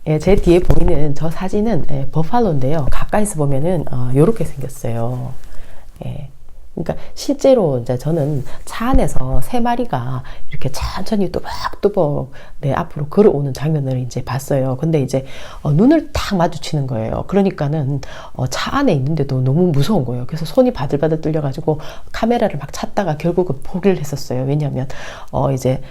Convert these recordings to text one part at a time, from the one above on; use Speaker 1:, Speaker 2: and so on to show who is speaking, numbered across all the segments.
Speaker 1: 예, 제 뒤에 보이는 저 사진은 버팔로인데요. 가까이서 보면은 요렇게 생겼어요. 예. 그러니까 실제로 이제 저는 차 안에서 세 마리가 이렇게 천천히 뚜벅뚜벅 내 앞으로 걸어오는 장면을 이제 봤어요. 근데 이제 눈을 딱 마주치는 거예요. 그러니까는 차 안에 있는데도 너무 무서운 거예요. 그래서 손이 바들바들 떨려가지고 카메라를 막 찾다가 결국은 포기를 했었어요. 왜냐하면 이제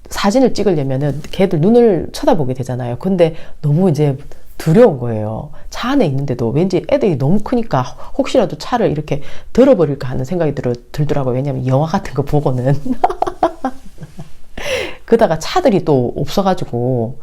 Speaker 1: 사진을 찍으려면은 걔들 눈을 쳐다보게 되잖아요. 근데 너무 이제 두려운 거예요. 차 안에 있는데도 왠지 애들이 너무 크니까 혹시라도 차를 이렇게 들어버릴까 하는 생각이 들더라고요. 왜냐면 영화 같은 거 보고는. 그러다가 차들이 또 없어가지고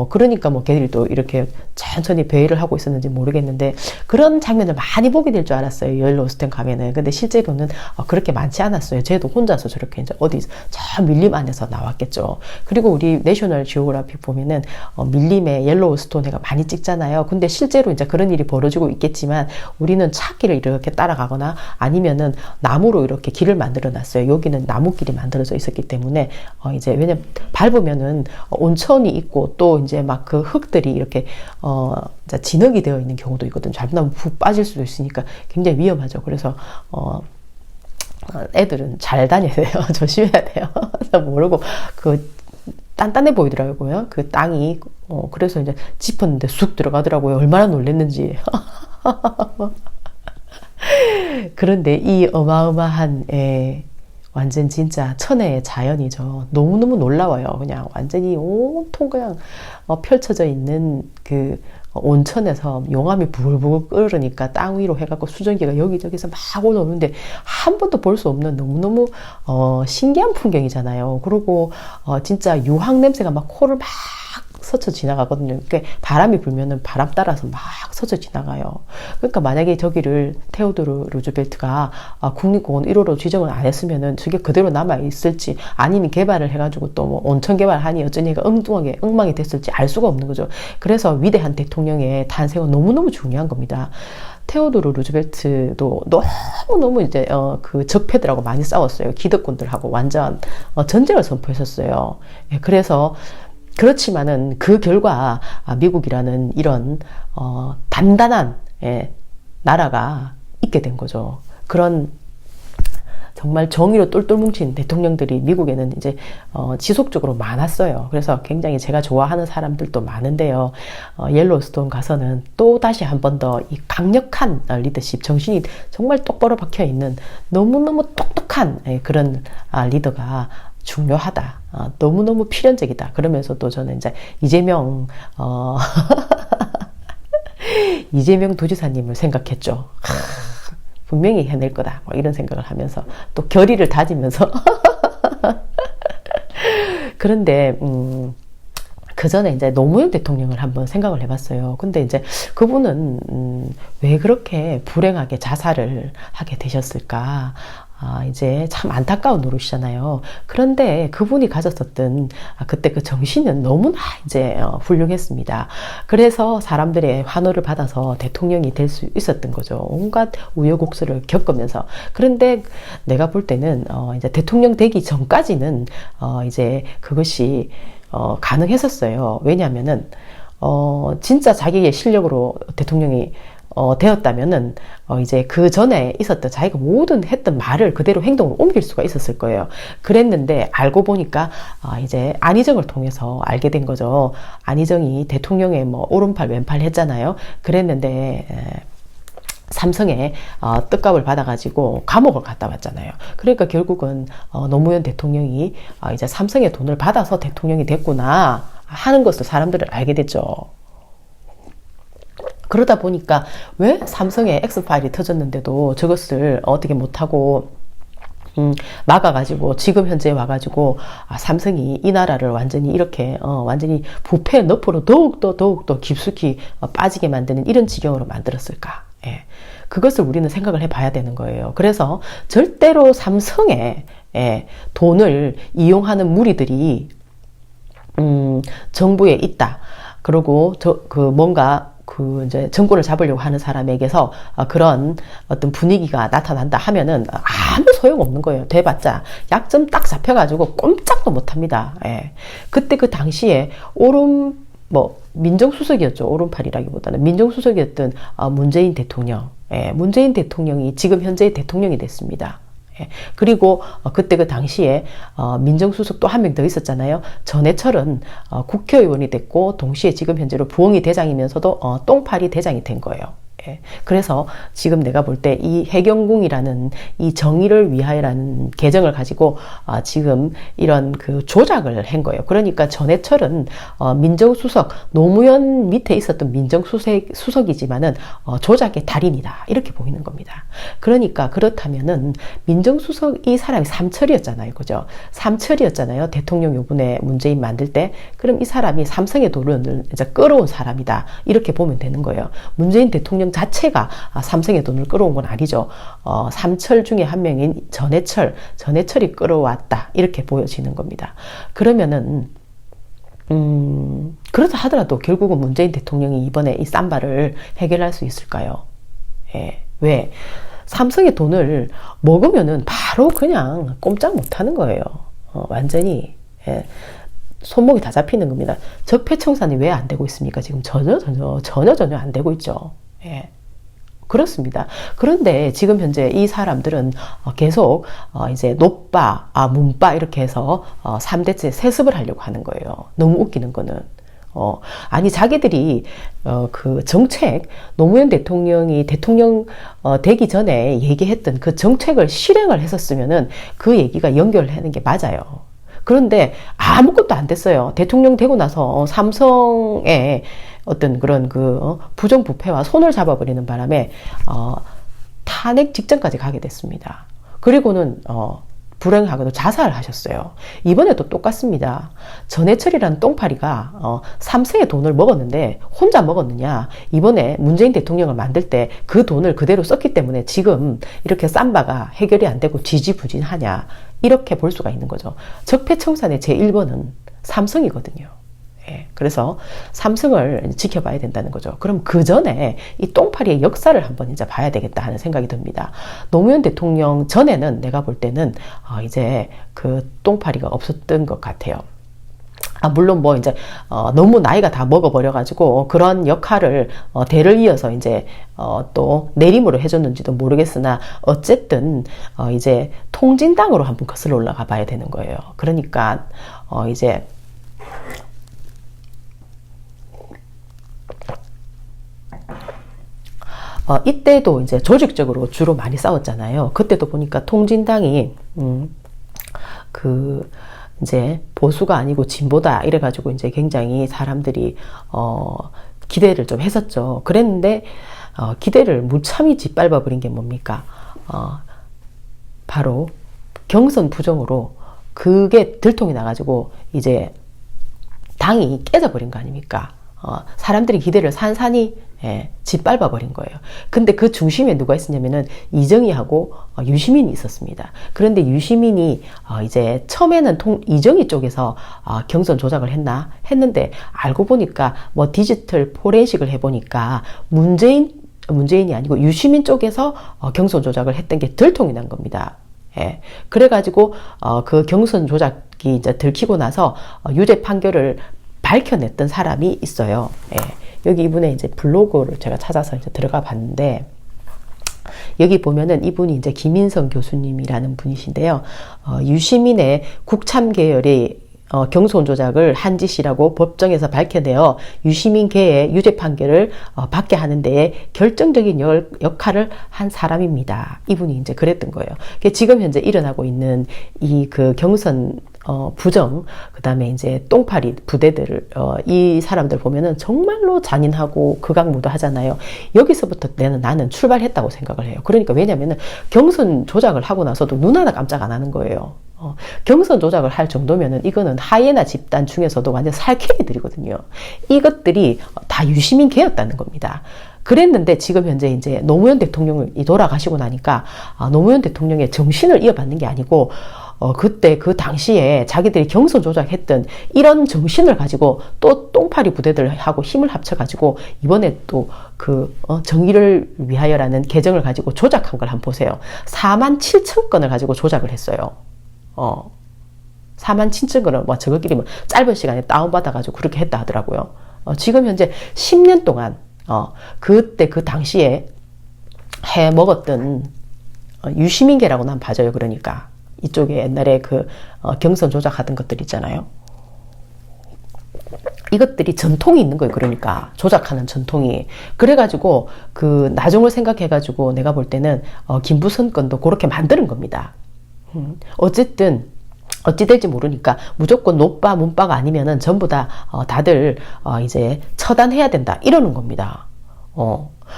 Speaker 1: 그러니까 뭐 걔들이 또 이렇게 천천히 배회를 하고 있었는지 모르겠는데 그런 장면을 많이 보게 될 줄 알았어요. 옐로우스톤 가면은. 근데 실제로는 그렇게 많지 않았어요. 쟤도 혼자서 저렇게 이제 어디 저 밀림 안에서 나왔겠죠. 그리고 우리 내셔널 지오그래픽 보면은 밀림에 옐로우스톤에가 많이 찍잖아요. 근데 실제로 이제 그런 일이 벌어지고 있겠지만 우리는 차길을 이렇게 따라가거나 아니면은 나무로 이렇게 길을 만들어 놨어요. 여기는 나무길이 만들어져 있었기 때문에 이제 왜냐면 밟으면은 온천이 있고 또 이제 막 그 흙들이 이렇게 진흙이 되어 있는 경우도 있거든요. 잘못하면 푹 빠질 수도 있으니까 굉장히 위험하죠. 그래서 애들은 잘 다녀야 돼요. 조심해야 돼요. 모르고 그 단단해 보이더라고요. 그 땅이 그래서 이제 짚었는데 쑥 들어가더라고요. 얼마나 놀랬는지. 그런데 이 어마어마한 완전 진짜 천혜의 자연이죠. 너무너무 놀라워요. 그냥 완전히 온통 그냥 펼쳐져 있는 그 온천에서 용암이 부글부글 끓으니까 땅 위로 해갖고 수증기가 여기저기서 막 올라오는데 한 번도 볼 수 없는 너무너무 신기한 풍경이잖아요. 그리고 진짜 유황 냄새가 막 코를 막 스쳐 지나가거든요. 그러니까 바람이 불면은 바람 따라서 막 스쳐 지나가요. 그러니까 만약에 저기를 테오도르 루즈벨트가 국립공원 1호로 지정을 안 했으면은 저게 그대로 남아 있을지 아니면 개발을 해가지고 또 뭐 온천 개발하니 어쩌니가 엉뚱하게 엉망이 됐을지 알 수가 없는 거죠. 그래서 위대한 대통령의 탄생은 너무너무 중요한 겁니다. 테오도르 루즈벨트도 너무너무 이제 그 적폐들하고 많이 싸웠어요. 기득권들하고 완전 전쟁을 선포했었어요. 그래서 그렇지만은 그 결과 미국이라는 이런 단단한 나라가 있게 된 거죠. 그런 정말 정의로 똘똘 뭉친 대통령들이 미국에는 이제 지속적으로 많았어요. 그래서 굉장히 제가 좋아하는 사람들도 많은데요. 옐로우스톤 가서는 또 다시 한 번 더 이 강력한 리더십, 정신이 정말 똑바로 박혀 있는 너무너무 똑똑한 그런 리더가 중요하다. 너무너무 필연적이다. 그러면서도 저는 이제 이재명 도지사님을 생각했죠. 분명히 해낼 거다. 뭐 이런 생각을 하면서 또 결의를 다지면서 그런데 그 전에 이제 노무현 대통령을 한번 생각을 해봤어요. 근데 이제 그분은 왜 그렇게 불행하게 자살을 하게 되셨을까? 이제 참 안타까운 노릇이잖아요. 그런데 그분이 가졌었던 그때 그 정신은 너무나 이제 훌륭했습니다. 그래서 사람들의 환호를 받아서 대통령이 될 수 있었던 거죠. 온갖 우여곡절을 겪으면서. 그런데 내가 볼 때는 이제 대통령 되기 전까지는 이제 그것이 가능했었어요. 왜냐하면은 진짜 자기의 실력으로 대통령이 되었다면은 이제 그 전에 있었던 자기가 모든 했던 말을 그대로 행동으로 옮길 수가 있었을 거예요. 그랬는데 알고 보니까 이제 안희정을 통해서 알게 된 거죠. 안희정이 대통령의 뭐 오른팔 왼팔 했잖아요. 그랬는데 삼성에 떡값을 받아가지고 감옥을 갔다 왔잖아요. 그러니까 결국은 노무현 대통령이 이제 삼성의 돈을 받아서 대통령이 됐구나 하는 것을 사람들은 알게 됐죠. 그러다 보니까 왜 삼성의 X파일이 터졌는데도 저것을 어떻게 못하고 막아가지고 지금 현재 와가지고 삼성이 이 나라를 완전히 이렇게 완전히 부패 너프로 더욱더 깊숙이 빠지게 만드는 이런 지경으로 만들었을까. 예. 그것을 우리는 생각을 해봐야 되는 거예요. 그래서 절대로 삼성의 돈을 이용하는 무리들이 정부에 있다. 그리고 뭔가 이제 정권을 잡으려고 하는 사람에게서 그런 어떤 분위기가 나타난다 하면은 아무 소용없는 거예요. 돼봤자 약점 딱 잡혀가지고 꼼짝도 못합니다. 예. 그때 그 당시에 뭐 민정수석이었죠. 오른팔이라기보다는 민정수석이었던 문재인 대통령. 예, 문재인 대통령이 지금 현재의 대통령이 됐습니다. 예, 그리고 그때 그 당시에 민정수석 또 한 명 더 있었잖아요. 전해철은 국회의원이 됐고 동시에 지금 현재로 부엉이 대장이면서도 똥파리 대장이 된 거예요. 예, 그래서 지금 내가 볼 때 이 해경궁이라는 이 정의를 위하여라는 계정을 가지고 지금 이런 그 조작을 한 거예요. 그러니까 전해철은 민정수석, 노무현 밑에 있었던 민정수석이지만은 조작의 달인이다. 이렇게 보이는 겁니다. 그러니까 그렇다면은 민정수석 이 사람이 삼철이었잖아요. 그죠? 삼철이었잖아요. 대통령 요번에 문재인 만들 때. 그럼 이 사람이 삼성의 돈을 이제 끌어온 사람이다. 이렇게 보면 되는 거예요. 문재인 대통령 자체가 삼성의 돈을 끌어온 건 아니죠. 삼철 중에 한 명인 전해철이 끌어왔다. 이렇게 보여지는 겁니다. 그러면은 그렇다 하더라도 결국은 문재인 대통령이 이번에 이 쌈바를 해결할 수 있을까요? 예. 왜? 삼성의 돈을 먹으면은 바로 그냥 꼼짝 못 하는 거예요. 완전히. 예. 손목이 다 잡히는 겁니다. 적폐청산이 왜 안 되고 있습니까? 지금 전혀 안 되고 있죠. 예. 그렇습니다. 그런데 지금 현재 이 사람들은 계속 이제 노빠, 문빠 이렇게 해서 3대째 세습을 하려고 하는 거예요. 너무 웃기는 거는. 아니 자기들이 그 정책, 노무현 대통령이 대통령 되기 전에 얘기했던 그 정책을 실행을 했었으면은 그 얘기가 연결하는 게 맞아요. 그런데 아무것도 안 됐어요. 대통령 되고 나서 삼성의 어떤 그런 그 부정부패와 손을 잡아버리는 바람에 탄핵 직전까지 가게 됐습니다. 그리고는 불행하게도 자살을 하셨어요. 이번에도 똑같습니다. 전해철이라는 똥파리가 삼성의 돈을 먹었는데 혼자 먹었느냐. 이번에 문재인 대통령을 만들 때 그 돈을 그대로 썼기 때문에 지금 이렇게 쌈바가 해결이 안 되고 지지부진하냐. 이렇게 볼 수가 있는 거죠. 적폐청산의 제1번은 삼성이거든요. 예, 그래서 삼성을 지켜봐야 된다는 거죠. 그럼 그 전에 이 똥파리의 역사를 한번 이제 봐야 되겠다 하는 생각이 듭니다. 노무현 대통령 전에는 내가 볼 때는 이제 그 똥파리가 없었던 것 같아요. 물론 뭐 이제 너무 나이가 다 먹어버려가지고 그런 역할을 대를 이어서 이제 또 내림으로 해줬는지도 모르겠으나 어쨌든 이제 통진당으로 한번 거슬러 올라가 봐야 되는 거예요. 그러니까 이제 이때도 이제 조직적으로 주로 많이 싸웠잖아요. 그때도 보니까 통진당이 이제 보수가 아니고 진보다 이래가지고 이제 굉장히 사람들이 기대를 좀 했었죠. 그랬는데 기대를 무참히 짓밟아 버린 게 뭡니까? 바로 경선 부정으로 그게 들통이 나가지고 이제 당이 깨져버린 거 아닙니까? 사람들이 기대를 산산이 짓밟아 버린 거예요. 근데 그 중심에 누가 있었냐면은 이정희하고 유시민이 있었습니다. 그런데 유시민이 이제 처음에는 이정희 쪽에서 경선 조작을 했는데 알고 보니까 뭐 디지털 포렌식을 해보니까 문재인이 아니고 유시민 쪽에서 경선 조작을 했던 게 들통이 난 겁니다. 예. 그래가지고 그 경선 조작이 이제 들키고 나서 유죄 판결을 밝혀냈던 사람이 있어요. 예. 여기 이분의 이제 블로그를 제가 찾아서 이제 들어가 봤는데, 여기 보면은 이분이 이제 김인성 교수님이라는 분이신데요. 유시민의 국참 계열의 경선 조작을 한 짓이라고 법정에서 밝혀내어 유시민 계의 유죄 판결을 받게 하는 데에 결정적인 역할을 한 사람입니다. 이분이 이제 그랬던 거예요. 지금 현재 일어나고 있는 이 그 경선 부정, 그 다음에 이제 똥파리 부대들을, 이 사람들 보면은 정말로 잔인하고 극악무도하잖아요. 여기서부터 나는 출발했다고 생각을 해요. 그러니까 왜냐면은 경선 조작을 하고 나서도 눈 하나 깜짝 안 하는 거예요. 경선 조작을 할 정도면은 이거는 하이에나 집단 중에서도 완전 살쾡이들이거든요. 이것들이 다 유시민 개였다는 겁니다. 그랬는데 지금 현재 이제 노무현 대통령이 돌아가시고 나니까 노무현 대통령의 정신을 이어받는 게 아니고 그때 그 당시에 자기들이 경선 조작했던 이런 정신을 가지고 또 똥파리 부대들하고 힘을 합쳐가지고 이번에 또 그 정의를 위하여라는 계정을 가지고 조작한 걸 한번 보세요. 47,000건을 가지고 조작을 했어요. 47,000건을 뭐 저거끼리 뭐 짧은 시간에 다운받아가지고 그렇게 했다 하더라고요. 지금 현재 10년 동안 그때 그 당시에 해 먹었던 유시민계라고 난 봐줘요. 그러니까 이쪽에 옛날에 그 경선 조작하던 것들 있잖아요. 이것들이 전통이 있는 거예요. 그러니까 조작하는 전통이. 그래가지고 그 나중을 생각해가지고 내가 볼 때는 김부선 건도 그렇게 만드는 겁니다. 어쨌든 어찌 될지 모르니까 무조건 노빠 문빠가 아니면은 전부 다 다들 이제 처단해야 된다 이러는 겁니다.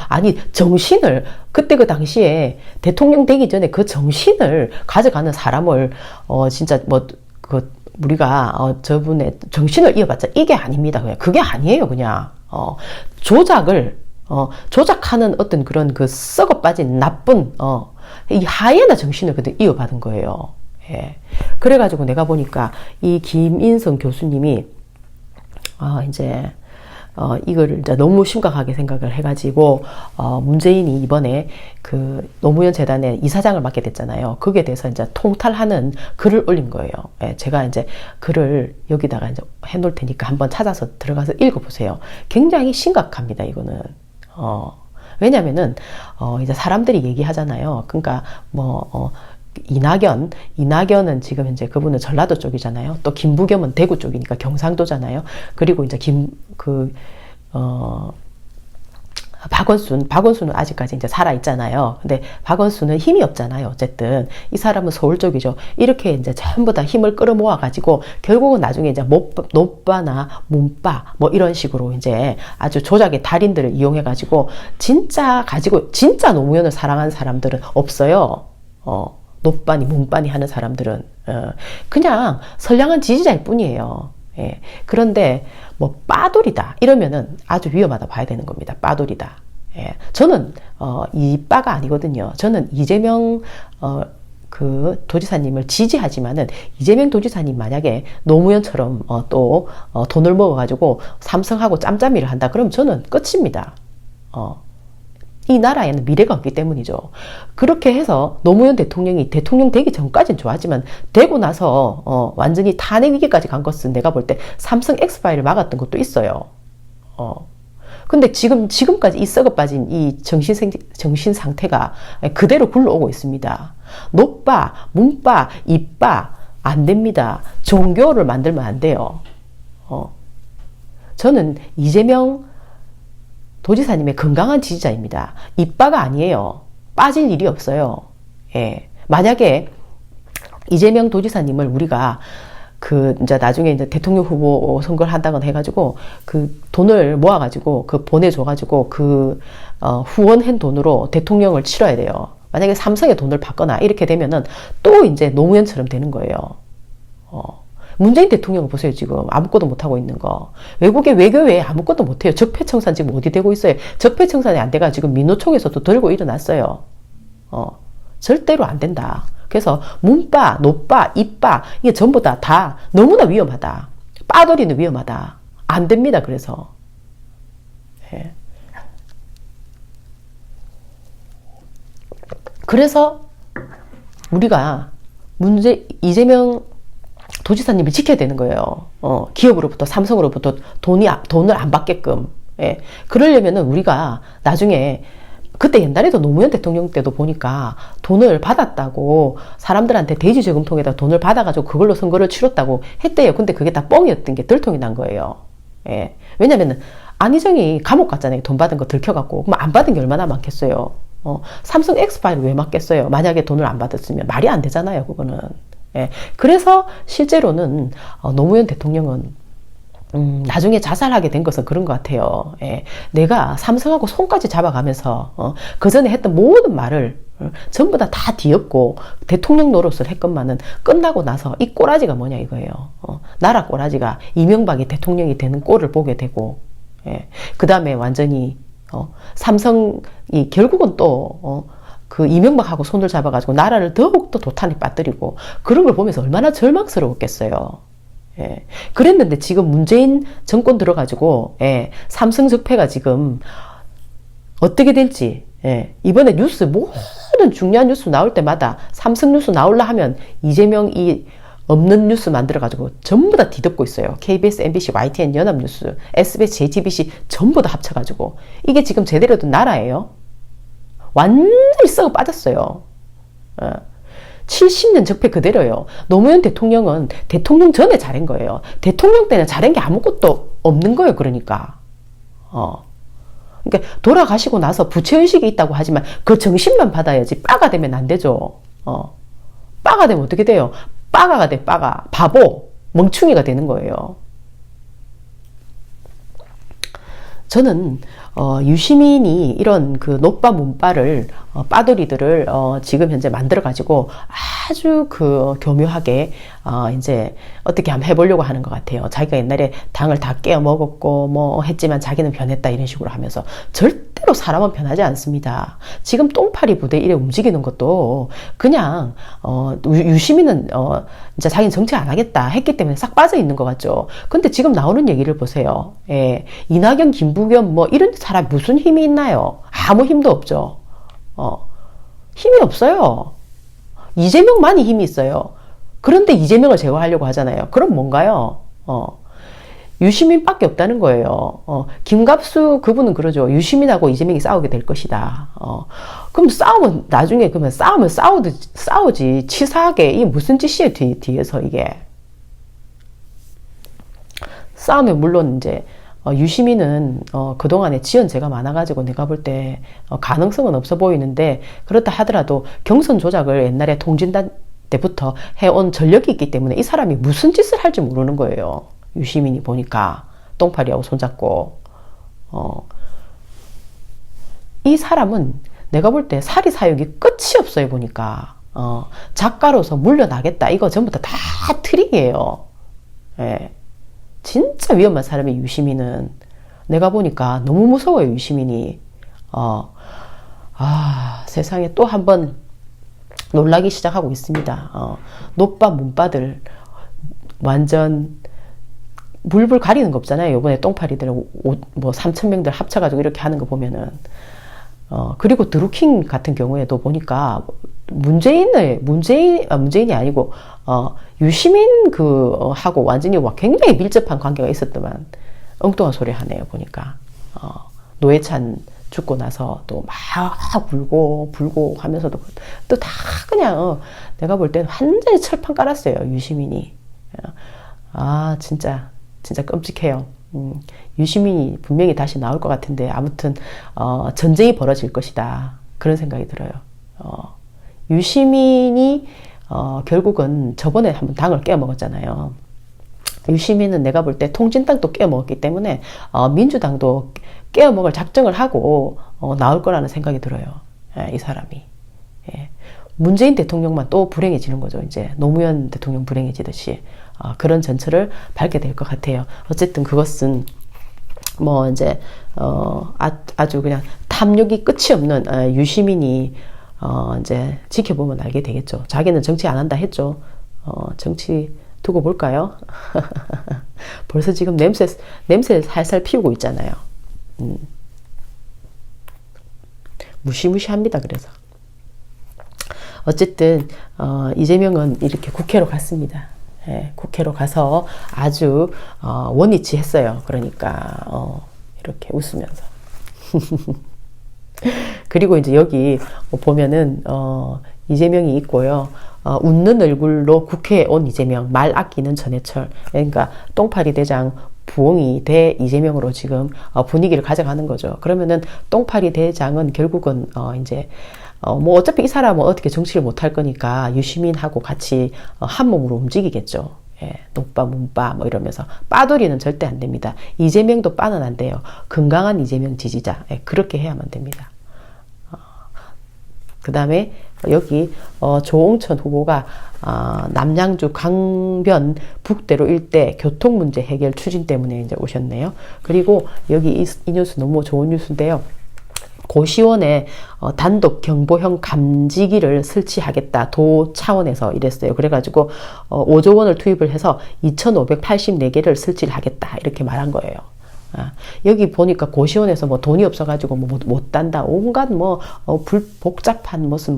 Speaker 1: 아니 정신을 그때 그 당시에 대통령 되기 전에 그 정신을 가져가는 사람을 진짜 뭐 그 우리가 저분의 정신을 이어봤자 이게 아닙니다. 그냥 그게 아니에요. 그냥 조작하는 어떤 그런 그 썩어 빠진 나쁜 이 하이에나 정신을 그때 이어받은 거예요. 예. 그래가지고 내가 보니까 이 김인성 교수님이 이제 이거를 이제 너무 심각하게 생각을 해가지고 문재인이 이번에 그 노무현 재단의 이사장을 맡게 됐잖아요. 거기에 대해서 이제 통탈하는 글을 올린 거예요. 예, 제가 이제 글을 여기다가 이제 해놓을 테니까 한번 찾아서 들어가서 읽어보세요. 굉장히 심각합니다. 이거는. 왜냐면은 이제 사람들이 얘기하잖아요. 그러니까 뭐 이낙연은 지금 현재 그분은 전라도 쪽이잖아요. 또 김부겸은 대구 쪽이니까 경상도잖아요. 그리고 이제 박원순은 아직까지 이제 살아있잖아요. 근데 박원순은 힘이 없잖아요. 어쨌든. 이 사람은 서울 쪽이죠. 이렇게 이제 전부 다 힘을 끌어모아가지고 결국은 나중에 이제 노빠나 문빠 뭐 이런 식으로 이제 아주 조작의 달인들을 이용해가지고 진짜 노무현을 사랑하는 사람들은 없어요. 노빠니 문빠니 하는 사람들은 그냥 선량한 지지자일 뿐이에요. 예. 그런데 뭐 빠돌이다 이러면은 아주 위험하다 봐야 되는 겁니다. 빠돌이다. 예. 저는 이 빠가 아니거든요. 저는 이재명 그 도지사님을 지지하지만은 이재명 도지사님 만약에 노무현처럼 또 돈을 먹어가지고 삼성하고 짬짬이를 한다 그러면 저는 끝입니다. 이 나라에는 미래가 없기 때문이죠. 그렇게 해서 노무현 대통령이 대통령 되기 전까지는 좋아하지만 되고 나서 완전히 탄핵 위기까지 간 것은 내가 볼 때 삼성 엑스파일을 막았던 것도 있어요. 근데 지금까지 이 썩어 빠진 이 정신 상태가 그대로 굴러오고 있습니다. 노빠, 문빠, 이빠 안 됩니다. 종교를 만들면 안 돼요. 저는 이재명 도지사님의 건강한 지지자입니다. 이빠가 아니에요. 빠질 일이 없어요. 예. 만약에 이재명 도지사님을 우리가 이제 나중에 이제 대통령 후보 선거를 한다거나 해가지고 그 돈을 모아가지고 보내줘가지고 후원한 돈으로 대통령을 치러야 돼요. 만약에 삼성에 돈을 받거나 이렇게 되면은 또 이제 노무현처럼 되는 거예요. 문재인 대통령을 보세요. 지금 아무것도 못하고 있는 거. 외국의 외교에 아무것도 못해요. 적폐청산 지금 어디 되고 있어요. 적폐청산이 안 돼가 지금 민노총에서도 들고 일어났어요. 절대로 안 된다. 그래서 문빠, 노빠, 이빠 이게 전부 다 너무나 위험하다. 빠돌이는 위험하다. 안 됩니다. 그래서 예. 그래서 우리가 이재명 도지사님을 지켜야 되는 거예요. 기업으로부터 삼성으로부터 돈을 안 받게끔. 예. 그러려면은 우리가 나중에 그때 옛날에도 노무현 대통령 때도 보니까 돈을 받았다고 사람들한테 대지 저금통에다 돈을 받아가지고 그걸로 선거를 치렀다고 했대요. 근데 그게 다 뻥이었던 게 들통이 난 거예요. 예. 왜냐면은 안희정이 감옥 갔잖아요. 돈 받은 거 들켜갖고. 그럼 안 받은 게 얼마나 많겠어요. 삼성 엑스파일 왜 맞겠어요? 만약에 돈을 안 받았으면 말이 안 되잖아요. 그거는. 예. 그래서 실제로는 노무현 대통령은 나중에 자살하게 된 것은 그런 것 같아요. 예. 내가 삼성하고 손까지 잡아가면서 그 전에 했던 모든 말을 전부 다 뒤엎고 대통령 노릇을 했건만은 끝나고 나서 이 꼬라지가 뭐냐 이거예요. 나라 꼬라지가 이명박이 대통령이 되는 꼴을 보게 되고 예. 그 다음에 완전히 삼성이 결국은 또 그 이명박하고 손을 잡아가지고 나라를 더욱더 도탄에 빠뜨리고 그런 걸 보면서 얼마나 절망스러웠겠어요. 예. 그랬는데 지금 문재인 정권 들어가지고 예. 삼성 적폐가 지금 어떻게 될지 예. 이번에 모든 중요한 뉴스 나올 때마다 삼성 뉴스 나올라 하면 이재명 없는 뉴스 만들어가지고 전부 다 뒤덮고 있어요. KBS, MBC, YTN, 연합뉴스, SBS, JTBC 전부 다 합쳐가지고. 이게 지금 제대로 된 나라예요. 완전히 썩어 빠졌어요. 70년 적폐 그대로요. 노무현 대통령은 대통령 전에 잘한 거예요. 대통령 때는 잘한 게 아무것도 없는 거예요. 그러니까. 그러니까 돌아가시고 나서 부채의식이 있다고 하지만 그 정신만 받아야지 빠가 되면 안 되죠. 빠가 되면 어떻게 돼요? 빠가가 돼, 빠가. 바보, 멍충이가 되는 거예요. 저는 유시민이 이런 그 노빠 문빠를 빠돌이들을 지금 현재 만들어 가지고 아주 그 교묘하게 이제 어떻게 한번 해보려고 하는 것 같아요. 자기가 옛날에 당을 다 깨어 먹었고 뭐 했지만 자기는 변했다 이런 식으로 하면서 절대로 사람은 변하지 않습니다. 지금 똥파리 부대 이래 움직이는 것도 그냥 유시민은 이제 자기는 정치 안 하겠다 했기 때문에 싹 빠져 있는 것 같죠. 근데 지금 나오는 얘기를 보세요. 예, 이낙연, 김부겸 뭐 이런 사람 무슨 힘이 있나요? 아무 힘도 없죠. 힘이 없어요. 이재명만이 힘이 있어요. 그런데 이재명을 제거하려고 하잖아요. 그럼 뭔가요? 유시민밖에 없다는 거예요. 김갑수 그분은 그러죠. 유시민하고 이재명이 싸우게 될 것이다. 그럼 싸우면 나중에 그러면 싸우면 싸우지 치사하게 이게 무슨 짓이에요 뒤에서 이게. 싸우면 물론 이제 유시민은 그동안에 지연제가 많아가지고 내가 볼 때 가능성은 없어 보이는데 그렇다 하더라도 경선 조작을 옛날에 통진단 때부터 해온 전력이 있기 때문에 이 사람이 무슨 짓을 할지 모르는 거예요. 유시민이 보니까 똥파리하고 손잡고 이 사람은 내가 볼 때 사리 사욕이 끝이 없어요. 보니까 작가로서 물려나겠다 이거 전부 다 트릭이에요. 예. 진짜 위험한 사람이 유시민은. 내가 보니까 너무 무서워요 유시민이. 세상에 또 한 번 놀라기 시작하고 있습니다. 노빠 문빠들 완전 물불 가리는 거 없잖아요. 이번에 똥파리들 뭐 3,000명들 합쳐가지고 이렇게 하는 거 보면은 그리고 드루킹 같은 경우에도 보니까 문재인이 아니고 유시민 하고 완전히 굉장히 밀접한 관계가 있었더만 엉뚱한 소리 하네요. 보니까 노회찬 죽고 나서 또 막 불고 하면서도 또 다 그냥 내가 볼 때는 완전히 철판 깔았어요. 유시민이. 진짜 끔찍해요. 유시민이 분명히 다시 나올 것 같은데 아무튼 전쟁이 벌어질 것이다. 그런 생각이 들어요. 유시민이 결국은 저번에 한번 당을 깨어먹었잖아요. 유시민은 내가 볼 때 통진당도 깨어먹었기 때문에 민주당도 깨어먹을 작정을 하고 나올 거라는 생각이 들어요. 이 사람이. 예. 문재인 대통령만 또 불행해지는 거죠. 이제 노무현 대통령 불행해지듯이 그런 전철을 밟게 될 것 같아요. 어쨌든 그것은 뭐 이제 아주 그냥 탐욕이 끝이 없는 유시민이 이제 지켜보면 알게 되겠죠. 자기는 정치 안 한다 했죠. 정치 두고 볼까요? 벌써 지금 냄새 살살 피우고 있잖아요. 무시무시합니다. 그래서 어쨌든 이재명은 이렇게 국회로 갔습니다. 예, 국회로 가서 아주 원위치 했어요. 그러니까 이렇게 웃으면서 그리고 이제 여기 보면은 이재명이 있고요. 웃는 얼굴로 국회에 온 이재명, 말 아끼는 전해철. 그러니까 똥파리 대장 부엉이 대 이재명으로 지금 분위기를 가져가는 거죠. 그러면은 똥파리 대장은 결국은 이제 뭐 어차피 이 사람은 어떻게 정치를 못할 거니까 유시민하고 같이 한 몸으로 움직이겠죠. 예, 노빠 문빠 뭐 이러면서 빠돌이는 절대 안 됩니다. 이재명도 빠는 안 돼요. 건강한 이재명 지지자. 예, 그렇게 해야만 됩니다. 그 다음에 여기 조홍천 후보가 남양주 강변 북대로 일대 교통 문제 해결 추진 때문에 이제 오셨네요. 그리고 여기 이 뉴스 너무 좋은 뉴스인데요. 고시원에 단독 경보형 감지기를 설치하겠다. 도 차원에서 이랬어요. 그래가지고 5조 원을 투입을 해서 2,584개를 설치를 하겠다. 이렇게 말한 거예요. 여기 보니까 고시원에서 뭐 돈이 없어가지고 못 단다. 온갖 뭐 복잡한 무슨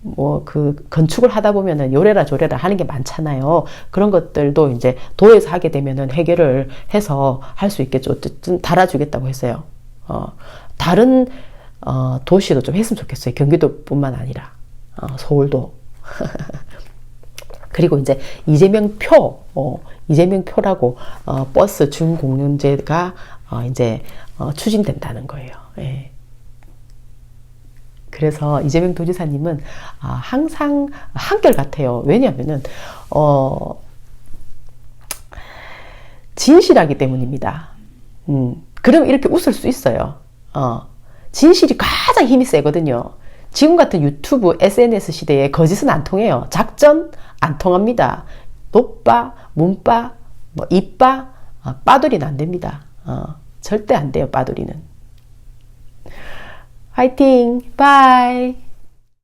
Speaker 1: 뭐 그 건축을 하다 보면은 요래라 조래라 하는 게 많잖아요. 그런 것들도 이제 도에서 하게 되면은 해결을 해서 할 수 있겠죠. 어쨌든 달아주겠다고 했어요. 다른 도시도 좀 했으면 좋겠어요. 경기도뿐만 아니라 서울도. 그리고 이제 이재명표라고 버스 준공연제가 이제 추진된다는 거예요. 예. 그래서 이재명 도지사님은 항상 한결같아요. 왜냐하면은 진실하기 때문입니다. 그럼 이렇게 웃을 수 있어요. 진실이 가장 힘이 세거든요. 지금 같은 유튜브, SNS 시대에 거짓은 안 통해요. 작전 안 통합니다. 노빠, 문빠, 뭐 이빠, 빠돌이는 안 됩니다. 절대 안 돼요, 빠돌이는. 화이팅! 바이!